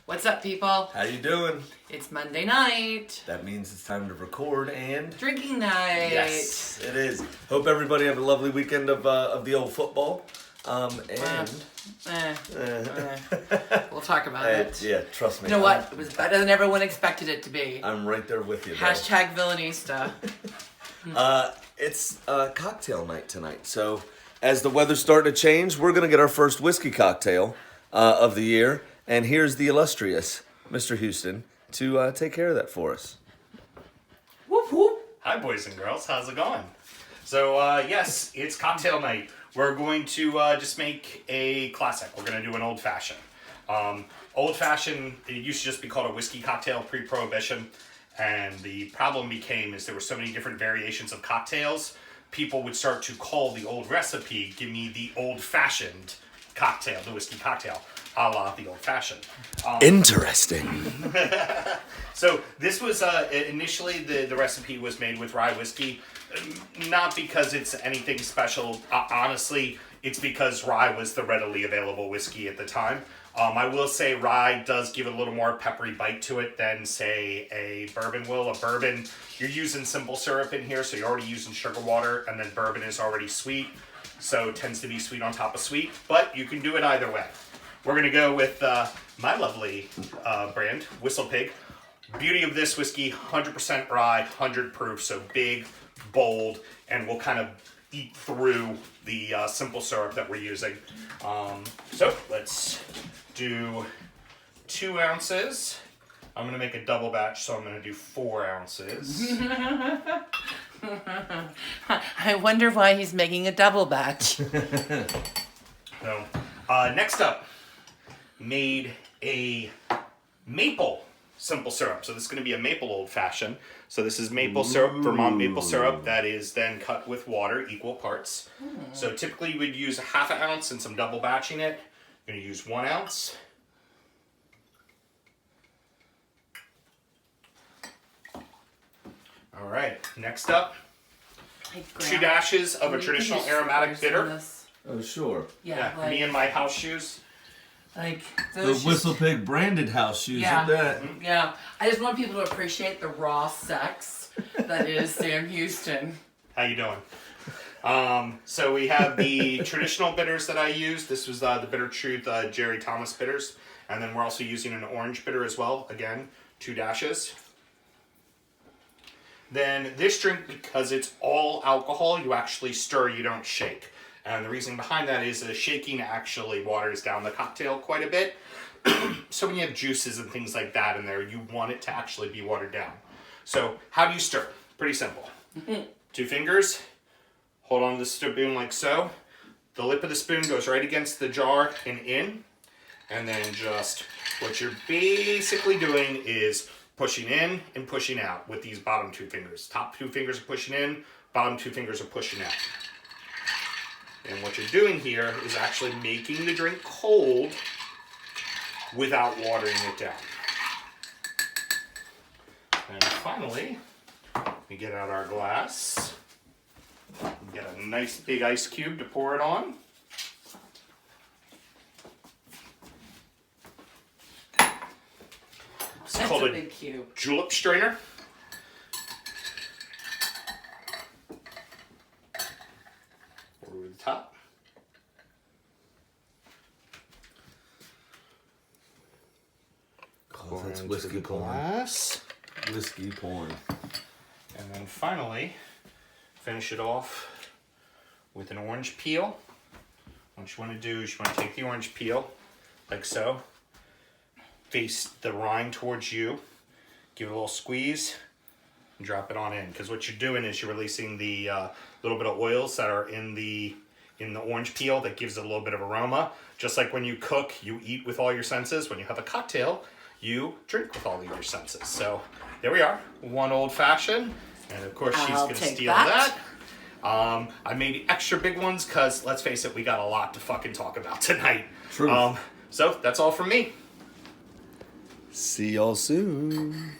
What's up, people? How you doing? It's Monday night. That means it's time to record and... Drinking night. Yes, it is. Hope everybody had a lovely weekend of the old football. We'll talk about it. Yeah, trust me. You know what? It was better than everyone expected it to be. I'm right there with you, though. Hashtag Villanista. It's cocktail night tonight, so as the weather's starting to change, we're going to get our first whiskey cocktail of the year, and here's the illustrious Mr. Huston to take care of that for us. Whoop whoop. Hi, boys and girls. How's it going? So, yes, it's cocktail night. We're going to just make a classic. We're going to do an old-fashioned. Old-fashioned, it used to just be called a whiskey cocktail pre-prohibition. And the problem became is there were so many different variations of cocktails, people would start to call the old recipe, give me the old-fashioned cocktail, the whiskey cocktail, a la the old-fashioned. Interesting. So this was, initially the recipe was made with rye whiskey, not because it's anything special. Honestly, it's because rye was the readily available whiskey at the time. I will say rye does give it a little more peppery bite to it than, say, a bourbon will. A bourbon, you're using simple syrup in here, so you're already using sugar water, and then bourbon is already sweet, so it tends to be sweet on top of sweet, but you can do it either way. We're going to go with my lovely brand, Whistle Pig. Beauty of this whiskey, 100% rye, 100 proof, so big, bold, and we'll kind of eat through the simple syrup that we're using. So let's do 2 ounces. I'm going to make a double batch, so I'm going to do 4 ounces. I wonder why he's making a double batch. So, next up, made a maple simple syrup. So this is going to be a maple old-fashioned. So this is maple syrup, Vermont maple syrup, that is then cut with water, equal parts. So typically you would use a ½ ounce and some double batching it. I'm going to use 1 ounce. All right, next up, 2 dashes of a traditional aromatic bitter. Oh, sure. Yeah, like, me and my house shoes. like The those Whistle Pig branded house shoes Yeah. at that. Yeah, I just want people to appreciate the raw sex that is Sam Houston. How you doing? So we have the traditional bitters that I use. This was the Bitter Truth Jerry Thomas bitters. And then we're also using an orange bitter as well. Again, 2 dashes. Then this drink, because it's all alcohol, you actually stir, you don't shake. And the reason behind that is the shaking actually waters down the cocktail quite a bit. So when you have juices and things like that in there, you want it to actually be watered down. So how do you stir? Pretty simple. 2 fingers, hold on to the spoon like so. The lip of the spoon goes right against the jar and in. And then just what you're basically doing is pushing in and pushing out with these bottom 2 fingers. Top 2 fingers are pushing in, bottom 2 fingers are pushing out. And what you're doing here is actually making the drink cold without watering it down. And finally, we get out our glass. We get a nice big ice cube to pour it on. It's That's called a a big cube. julep strainer. Over the top. Oh, that's Into whiskey the porn. glass. Whiskey porn. And then finally, finish it off with an orange peel. What you want to do is you want to take the orange peel, like so, face the rind towards you, give it a little squeeze, and drop it on in. Because what you're doing is you're releasing the little bit of oils that are in the orange peel that gives it a little bit of aroma. Just like when you cook, you eat with all your senses. When you have a cocktail, you drink with all of your senses. So there we are, 1 old fashioned. And of course she's going to steal that. I made extra big ones because, let's face it, we got a lot to fucking talk about tonight. True. So that's all from me. See y'all soon.